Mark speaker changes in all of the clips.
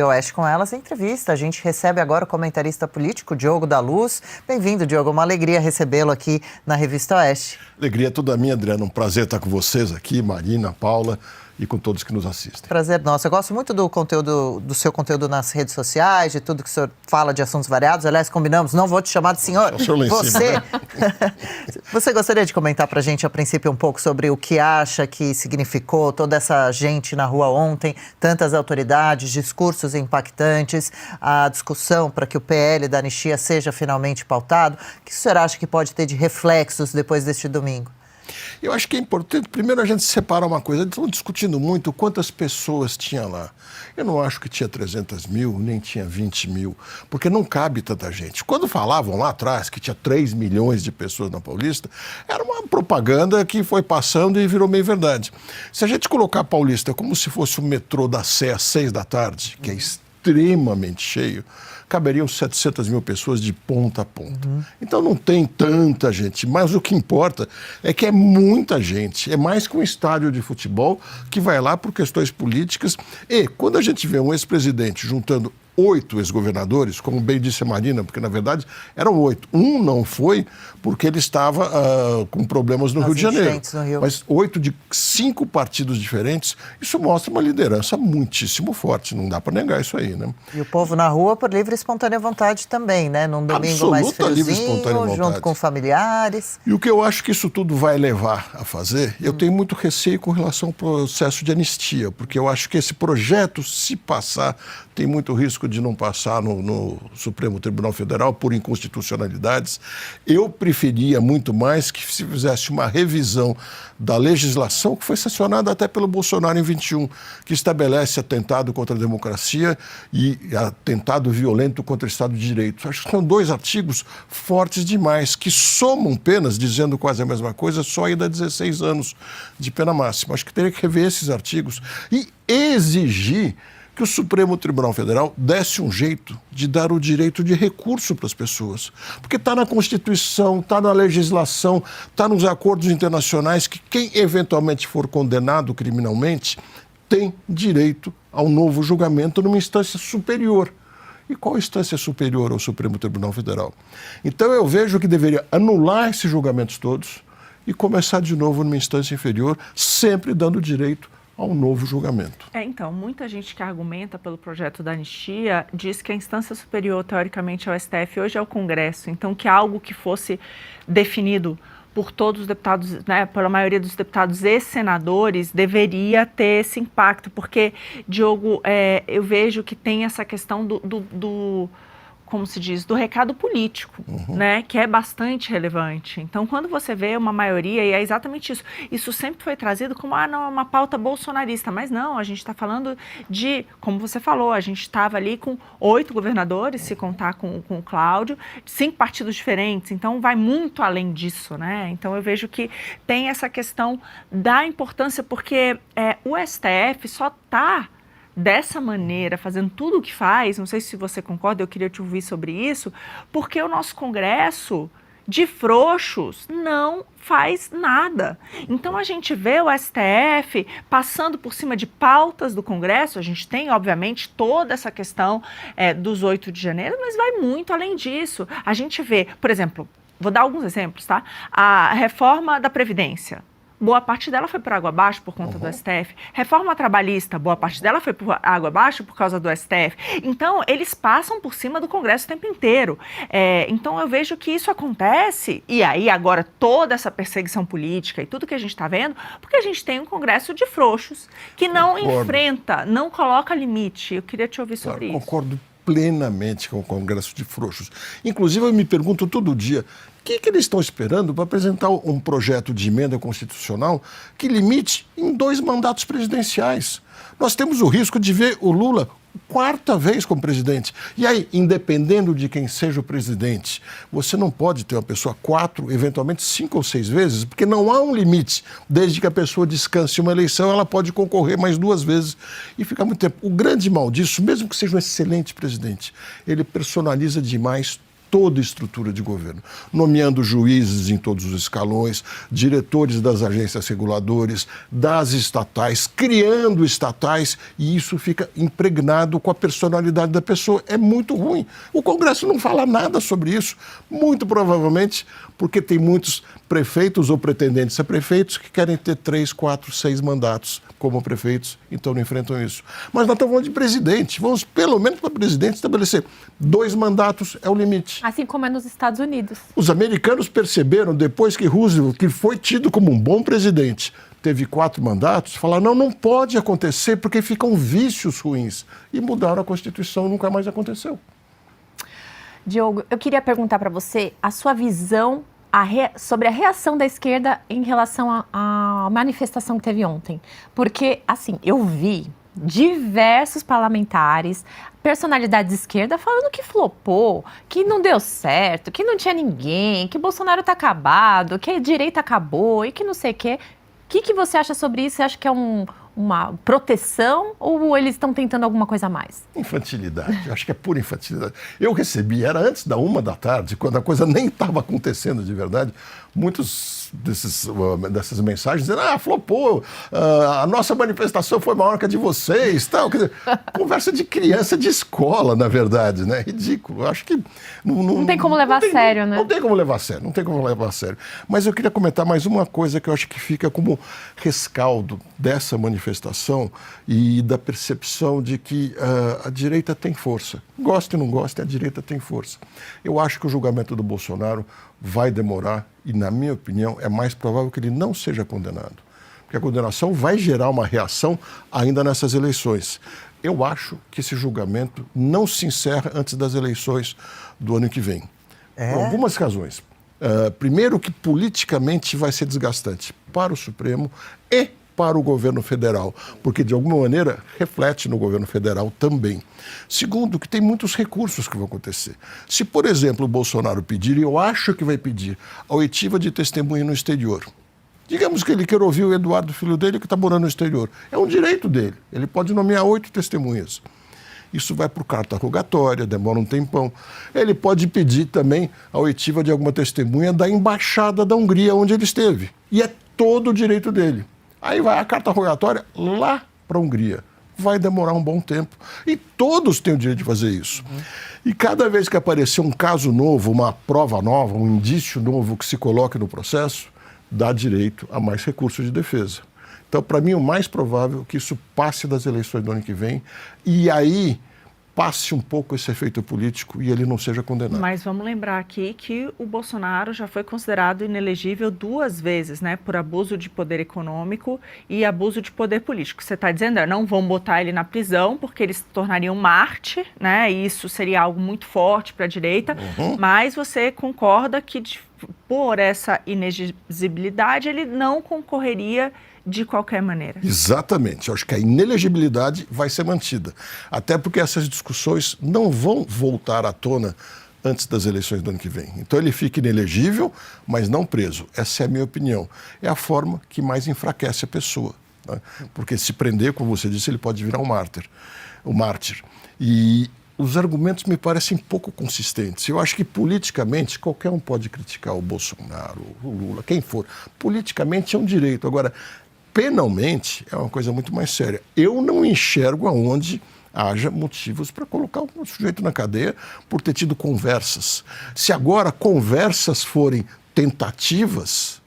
Speaker 1: Oeste com Elas, entrevista. A gente recebe agora o comentarista político Diogo da Luz. Bem-vindo, Diogo. Uma alegria recebê-lo aqui na Revista Oeste.
Speaker 2: Alegria toda minha, Adriana. Um prazer estar com vocês aqui, Marina, Paula e com todos que nos assistem.
Speaker 1: Prazer nosso. Eu gosto muito do seu conteúdo nas redes sociais, de tudo que o senhor fala de assuntos variados. Aliás, combinamos, não vou te chamar de senhor. Você gostaria de comentar para a gente, a princípio, um pouco sobre o que acha que significou toda essa gente na rua ontem, tantas autoridades, discursos impactantes, a discussão para que o PL da anistia seja finalmente pautado? O que o senhor acha que pode ter de reflexos depois deste domingo?
Speaker 2: Eu acho que é importante, primeiro, a gente separar uma coisa. Estão discutindo muito quantas pessoas tinha lá. Eu não acho que tinha 300 mil, nem tinha 20 mil, porque não cabe tanta gente. Quando falavam lá atrás que tinha 3 milhões de pessoas na Paulista, era uma propaganda que foi passando e virou meio verdade. Se a gente colocar a Paulista como se fosse o metrô da Sé às 6 da tarde, que é extremamente cheio, caberiam 700 mil pessoas de ponta a ponta. Então não tem tanta gente, mas o que importa é que é muita gente, é mais que um estádio de futebol que vai lá por questões políticas. E quando a gente vê um ex-presidente juntando 8 ex-governadores, como bem disse a Marina, porque na verdade eram 8. Um não foi porque ele estava com problemas no Rio de Janeiro. Mas 8 de 5 partidos diferentes, isso mostra uma liderança muitíssimo forte. Não dá para negar isso aí, né?
Speaker 1: E o povo na rua por livre e espontânea vontade também, né? Num domingo mais friozinho, junto com familiares.
Speaker 2: E o que eu acho que isso tudo vai levar a fazer, eu tenho muito receio com relação ao processo de anistia, porque eu acho que esse projeto, se passar, tem muito risco de não passar no Supremo Tribunal Federal por inconstitucionalidades. Eu preferia muito mais que se fizesse uma revisão da legislação que foi sancionada até pelo Bolsonaro em 21, que estabelece atentado contra a democracia e atentado violento contra o Estado de Direito. Acho que são 2 artigos fortes demais, que somam penas, dizendo quase a mesma coisa, só ainda 16 anos de pena máxima. Acho que teria que rever esses artigos e exigir que o Supremo Tribunal Federal desse um jeito de dar o direito de recurso para as pessoas. Porque está na Constituição, está na legislação, está nos acordos internacionais que quem eventualmente for condenado criminalmente tem direito a um novo julgamento numa instância superior. E qual instância superior ao Supremo Tribunal Federal? Então eu vejo que deveria anular esses julgamentos todos e começar de novo numa instância inferior, sempre dando direito a um novo julgamento.
Speaker 3: Então, muita gente que argumenta pelo projeto da anistia diz que a instância superior, teoricamente, ao STF hoje é o Congresso. Então, que algo que fosse definido por todos os deputados, né, pela maioria dos deputados e senadores, deveria ter esse impacto. Porque, Diogo, eu vejo que tem essa questão como se diz, do recado político, né, que é bastante relevante. Então, quando você vê uma maioria, e é exatamente isso, isso sempre foi trazido como, não, uma pauta bolsonarista, mas não, a gente está falando de, como você falou, a gente estava ali com 8 governadores, se contar com o Cláudio, 5 partidos diferentes, então vai muito além disso, né, então eu vejo que tem essa questão da importância, porque o STF só está dessa maneira, fazendo tudo o que faz, não sei se você concorda, eu queria te ouvir sobre isso, porque o nosso Congresso, de frouxos, não faz nada. Então a gente vê o STF passando por cima de pautas do Congresso, a gente tem, obviamente, toda essa questão dos 8 de janeiro, mas vai muito além disso. A gente vê, por exemplo, vou dar alguns exemplos, tá? A reforma da Previdência. Boa parte dela foi por água abaixo por conta do STF. Reforma trabalhista, boa parte dela foi por água abaixo por causa do STF. Então, eles passam por cima do Congresso o tempo inteiro. Então, eu vejo que isso acontece, e aí agora toda essa perseguição política e tudo que a gente está vendo, porque a gente tem um Congresso de frouxos, que não enfrenta, não coloca limite. Eu queria te ouvir sobre isso.
Speaker 2: Concordo plenamente com o Congresso de frouxos. Inclusive, eu me pergunto todo dia, o que eles estão esperando para apresentar um projeto de emenda constitucional que limite em 2 mandatos presidenciais? Nós temos o risco de ver o Lula 4ª vez como presidente. E aí, independendo de quem seja o presidente, você não pode ter uma pessoa 4, eventualmente 5 ou 6 vezes, porque não há um limite. Desde que a pessoa descanse uma eleição, ela pode concorrer mais 2 vezes e ficar muito tempo. O grande mal disso, mesmo que seja um excelente presidente, ele personaliza demais toda a estrutura de governo, nomeando juízes em todos os escalões, diretores das agências reguladoras, das estatais, criando estatais, e isso fica impregnado com a personalidade da pessoa. É muito ruim. O Congresso não fala nada sobre isso, muito provavelmente porque tem muitos prefeitos ou pretendentes a prefeitos que querem ter 3, 4, 6 mandatos como prefeitos, então não enfrentam isso. Mas nós estamos falando de presidente, vamos pelo menos para presidente estabelecer 2 mandatos é o limite.
Speaker 4: Assim como é nos Estados Unidos.
Speaker 2: Os americanos perceberam, depois que Roosevelt, que foi tido como um bom presidente, teve 4 mandatos, falaram, não pode acontecer porque ficam vícios ruins. E mudaram a Constituição, nunca mais aconteceu.
Speaker 4: Diogo, eu queria perguntar para você a sua visão sobre a reação da esquerda em relação à manifestação que teve ontem. Porque, assim, eu vi diversos parlamentares, personalidades de esquerda falando que flopou, que não deu certo, que não tinha ninguém, que Bolsonaro está acabado, que a direita acabou e que não sei o quê. O que você acha sobre isso? Você acha que é uma proteção ou eles estão tentando alguma coisa a mais?
Speaker 2: Infantilidade, eu acho que é pura infantilidade. Eu recebi, era antes da 1h, quando a coisa nem estava acontecendo de verdade, muitos dessas mensagens dizendo, flopou, a nossa manifestação foi maior que a de vocês, tal. Quer dizer, conversa de criança de escola, na verdade, né? Ridículo. Eu acho que
Speaker 4: não tem como levar a sério, né?
Speaker 2: Não tem como levar a sério, não tem como levar a sério. Mas eu queria comentar mais uma coisa que eu acho que fica como rescaldo dessa manifestação e da percepção de que a direita tem força. Goste ou não goste, a direita tem força. Eu acho que o julgamento do Bolsonaro vai demorar e, na minha opinião, é mais provável que ele não seja condenado. Porque a condenação vai gerar uma reação ainda nessas eleições. Eu acho que esse julgamento não se encerra antes das eleições do ano que vem. Por algumas razões. Primeiro, que politicamente vai ser desgastante para o Supremo e para o governo federal, porque de alguma maneira reflete no governo federal também. Segundo, que tem muitos recursos que vão acontecer. Se, por exemplo, o Bolsonaro pedir, e eu acho que vai pedir, a oitiva de testemunha no exterior, digamos que ele queira ouvir o Eduardo, filho dele, que está morando no exterior, é um direito dele, ele pode nomear 8 testemunhas. Isso vai por carta rogatória, demora um tempão. Ele pode pedir também a oitiva de alguma testemunha da embaixada da Hungria, onde ele esteve. E é todo o direito dele. Aí vai a carta rogatória lá para a Hungria. Vai demorar um bom tempo. E todos têm o direito de fazer isso. E cada vez que aparecer um caso novo, uma prova nova, um indício novo que se coloque no processo, dá direito a mais recursos de defesa. Então, para mim, o mais provável é que isso passe das eleições do ano que vem e aí passe um pouco esse efeito político e ele não seja condenado.
Speaker 3: Mas vamos lembrar aqui que o Bolsonaro já foi considerado inelegível 2 vezes, né, por abuso de poder econômico e abuso de poder político. Você está dizendo, não vão botar ele na prisão porque ele se tornaria um Marte, né, e isso seria algo muito forte para a direita, mas você concorda que por essa inexigibilidade ele não concorreria de qualquer maneira.
Speaker 2: Exatamente. Eu acho que a inelegibilidade vai ser mantida. Até porque essas discussões não vão voltar à tona antes das eleições do ano que vem. Então ele fica inelegível, mas não preso. Essa é a minha opinião. É a forma que mais enfraquece a pessoa. Né? Porque se prender, como você disse, ele pode virar um mártir. E os argumentos me parecem pouco consistentes. Eu acho que politicamente qualquer um pode criticar o Bolsonaro, o Lula, quem for. Politicamente é um direito. Agora, penalmente é uma coisa muito mais séria. Eu não enxergo aonde haja motivos para colocar o sujeito na cadeia por ter tido conversas. Se agora conversas forem tentativas,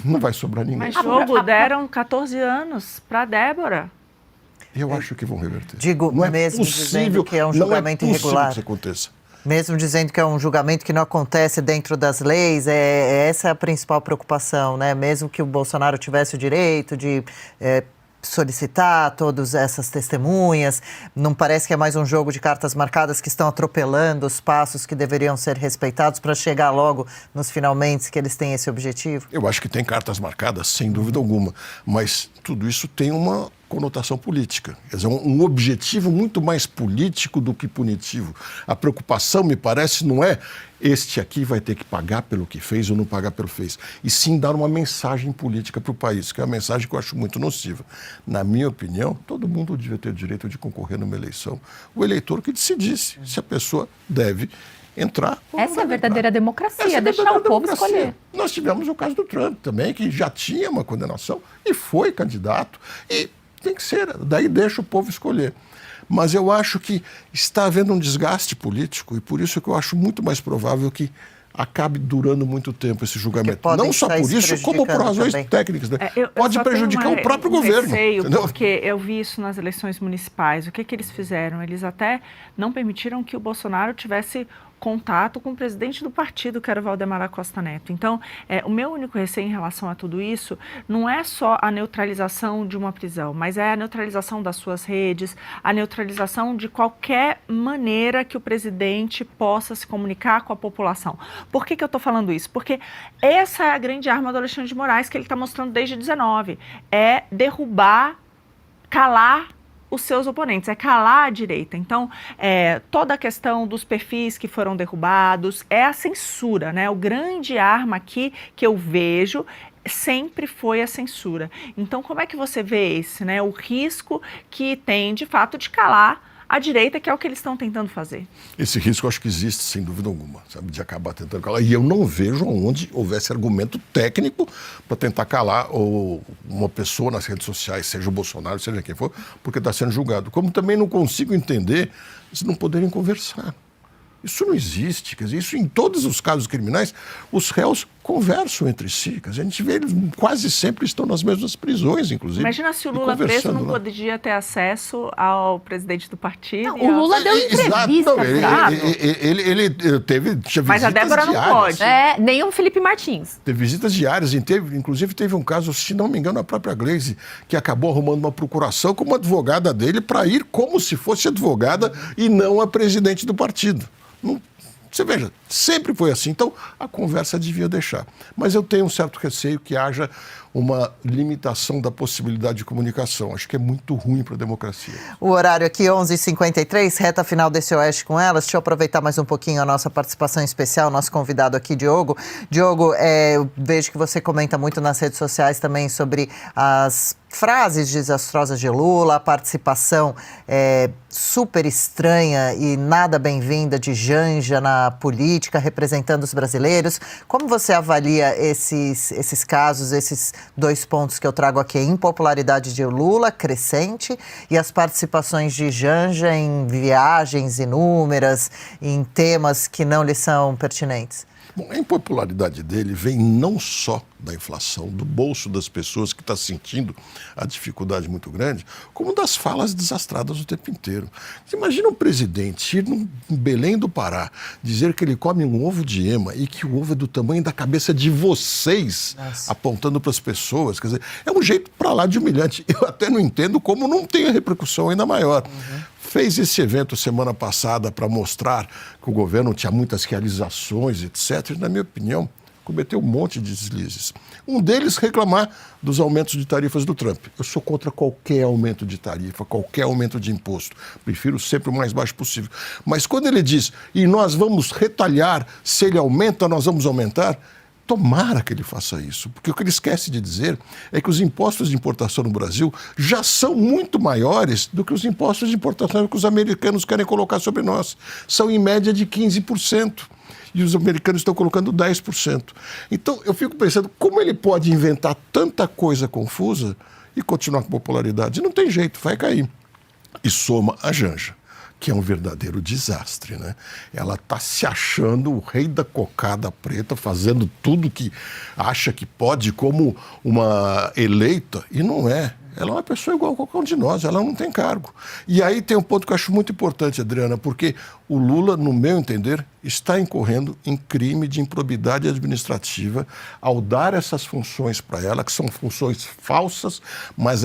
Speaker 2: não vai sobrar ninguém.
Speaker 3: Mas, Diogo, deram 14 anos para Débora.
Speaker 2: Eu acho que vão reverter.
Speaker 1: Digo,
Speaker 2: não é
Speaker 1: mesmo
Speaker 2: possível,
Speaker 1: dizendo que é um julgamento irregular.
Speaker 2: Que isso aconteça.
Speaker 1: Mesmo dizendo que é um julgamento que não acontece dentro das leis, essa é a principal preocupação, né? Mesmo que o Bolsonaro tivesse o direito de solicitar todas essas testemunhas, não parece que é mais um jogo de cartas marcadas que estão atropelando os passos que deveriam ser respeitados para chegar logo nos finalmente que eles têm esse objetivo?
Speaker 2: Eu acho que tem cartas marcadas, sem dúvida alguma, mas tudo isso tem uma conotação política. Quer dizer, um objetivo muito mais político do que punitivo. A preocupação, me parece, não é este aqui vai ter que pagar pelo que fez ou não pagar pelo que fez, e sim dar uma mensagem política para o país, que é uma mensagem que eu acho muito nociva. Na minha opinião, todo mundo devia ter o direito de concorrer numa eleição. O eleitor que decidisse se a pessoa deve entrar.
Speaker 4: Essa é a verdadeira democracia,
Speaker 2: Essa é a
Speaker 4: deixar
Speaker 2: verdadeira
Speaker 4: o povo
Speaker 2: democracia.
Speaker 4: escolher.
Speaker 2: Nós tivemos o caso do Trump também, que já tinha uma condenação e foi candidato. E tem que ser, daí deixa o povo escolher. Mas eu acho que está havendo um desgaste político e por isso que eu acho muito mais provável que acabe durando muito tempo esse julgamento. Não só por isso, como por razões técnicas. Né? Pode prejudicar o próprio governo.
Speaker 3: Porque eu vi isso nas eleições municipais. O que eles fizeram? Eles até não permitiram que o Bolsonaro tivesse contato com o presidente do partido, que era o Valdemar da Costa Neto. Então, o meu único receio em relação a tudo isso não é só a neutralização de uma prisão, mas é a neutralização das suas redes, a neutralização de qualquer maneira que o presidente possa se comunicar com a população. Por que eu estou falando isso? Porque essa é a grande arma do Alexandre de Moraes que ele está mostrando desde 19, é derrubar, calar os seus oponentes, é calar a direita. Então, toda a questão dos perfis que foram derrubados é a censura, né? O grande arma aqui que eu vejo sempre foi a censura. Então, como é que você vê esse, né? O risco que tem, de fato, de calar a direita, que é o que eles estão tentando fazer.
Speaker 2: Esse risco eu acho que existe, sem dúvida alguma, sabe, de acabar tentando calar. E eu não vejo onde houvesse argumento técnico para tentar calar uma pessoa nas redes sociais, seja o Bolsonaro, seja quem for, porque está sendo julgado. Como também não consigo entender se não poderem conversar. Isso não existe, quer dizer, isso em todos os casos criminais, os réus conversam entre si, quer dizer, a gente vê eles quase sempre estão nas mesmas prisões, inclusive.
Speaker 3: Imagina se o Lula preso não podia ter acesso ao presidente do partido.
Speaker 4: Não, o Lula deu entrevista.
Speaker 2: Ele teve visitas
Speaker 3: Mas a Débora não
Speaker 2: diárias.
Speaker 3: pode.
Speaker 4: Nem o Felipe Martins.
Speaker 2: Teve visitas diárias, inclusive teve um caso, se não me engano, a própria Gleisi, que acabou arrumando uma procuração com uma advogada dele para ir como se fosse advogada e não a presidente do partido. Você veja, sempre foi assim. Então, a conversa devia deixar. Mas eu tenho um certo receio que haja uma limitação da possibilidade de comunicação. Acho que é muito ruim para a democracia.
Speaker 1: O horário aqui, 11h53, reta final desse Oeste com Elas. Deixa eu aproveitar mais um pouquinho a nossa participação especial, nosso convidado aqui, Diogo. Diogo, eu vejo que você comenta muito nas redes sociais também sobre as frases desastrosas de Lula, a participação super estranha e nada bem-vinda de Janja na política, representando os brasileiros. Como você avalia esses casos, esses 2 pontos que eu trago aqui? A impopularidade de Lula crescente e as participações de Janja em viagens inúmeras, em temas que não lhe são pertinentes.
Speaker 2: Bom, a impopularidade dele vem não só da inflação, do bolso das pessoas que está sentindo a dificuldade muito grande, como das falas desastradas o tempo inteiro. Você imagina um presidente ir no Belém do Pará, dizer que ele come um ovo de ema e que o ovo é do tamanho da cabeça de vocês, apontando para as pessoas. Quer dizer, é um jeito para lá de humilhante. Eu até não entendo como não tem a repercussão ainda maior. Fez esse evento semana passada para mostrar que o governo tinha muitas realizações, etc. E, na minha opinião, cometeu um monte de deslizes. Um deles, reclamar dos aumentos de tarifas do Trump. Eu sou contra qualquer aumento de tarifa, qualquer aumento de imposto. Prefiro sempre o mais baixo possível. Mas quando ele diz, e nós vamos retalhar, se ele aumenta, nós vamos aumentar, tomara que ele faça isso, porque o que ele esquece de dizer é que os impostos de importação no Brasil já são muito maiores do que os impostos de importação que os americanos querem colocar sobre nós. São em média de 15%. E os americanos estão colocando 10%. Então, eu fico pensando, como ele pode inventar tanta coisa confusa e continuar com popularidade? Não tem jeito, vai cair. E soma a Janja, que é um verdadeiro desastre, né? Ela está se achando o rei da cocada preta, fazendo tudo que acha que pode como uma eleita, e não é. Ela é uma pessoa igual a qualquer um de nós, ela não tem cargo. E aí tem um ponto que eu acho muito importante, Adriana, porque o Lula, no meu entender, está incorrendo em crime de improbidade administrativa ao dar essas funções para ela, que são funções falsas, mas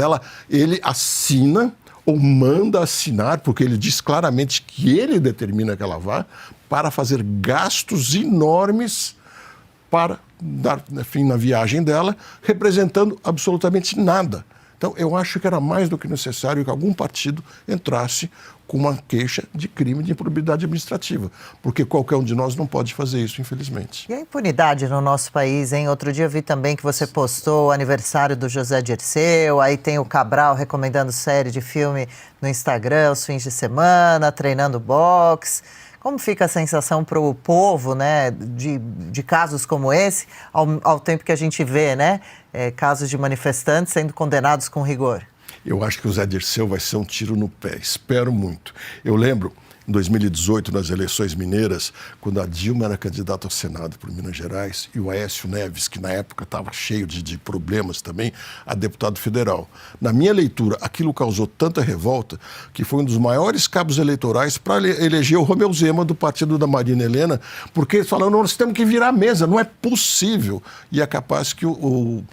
Speaker 2: ele assina ou manda assinar, porque ele diz claramente que ele determina que ela vá, para fazer gastos enormes para dar fim na viagem dela, representando absolutamente nada. Então, eu acho que era mais do que necessário que algum partido entrasse com uma queixa de crime de improbidade administrativa, porque qualquer um de nós não pode fazer isso, infelizmente.
Speaker 1: E a impunidade no nosso país, hein? Outro dia eu vi também que você postou o aniversário do José Dirceu, aí tem o Cabral recomendando série de filme no Instagram, os fins de semana, treinando boxe. Como fica a sensação para o povo, né, de casos como esse, ao tempo que a gente vê, né, casos de manifestantes sendo condenados com rigor?
Speaker 2: Eu acho que o Zé Dirceu vai ser um tiro no pé, espero muito. Eu lembro, em 2018, nas eleições mineiras, quando a Dilma era candidata ao Senado por Minas Gerais e o Aécio Neves, que na época estava cheio de problemas também, a deputado federal. Na minha leitura, aquilo causou tanta revolta que foi um dos maiores cabos eleitorais para eleger o Romeu Zema do partido da Marina Helena, porque eles falaram, nós temos que virar a mesa, não é possível. E é capaz que o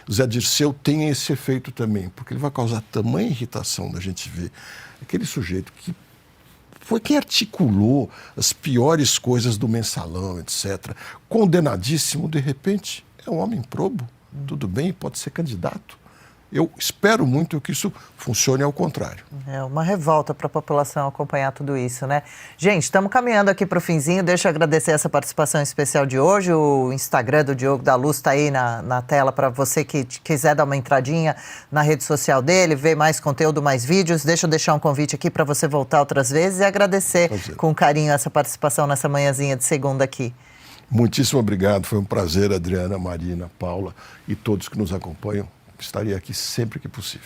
Speaker 2: Zé Dirceu tenha esse efeito também, porque ele vai causar tamanha irritação da gente ver aquele sujeito que foi quem articulou as piores coisas do mensalão, etc. Condenadíssimo, de repente, é um homem probo. Tudo bem, pode ser candidato. Eu espero muito que isso funcione ao contrário.
Speaker 1: É uma revolta para a população acompanhar tudo isso, né? Gente, estamos caminhando aqui para o finzinho. Deixa eu agradecer essa participação especial de hoje. O Instagram do Diogo da Luz está aí na tela para você que quiser dar uma entradinha na rede social dele, ver mais conteúdo, mais vídeos. Deixa eu deixar um convite aqui para você voltar outras vezes e agradecer com carinho essa participação nessa manhãzinha de segunda aqui.
Speaker 2: Muitíssimo obrigado. Foi um prazer, Adriana, Marina, Paula e todos que nos acompanham. Estarei aqui sempre que possível.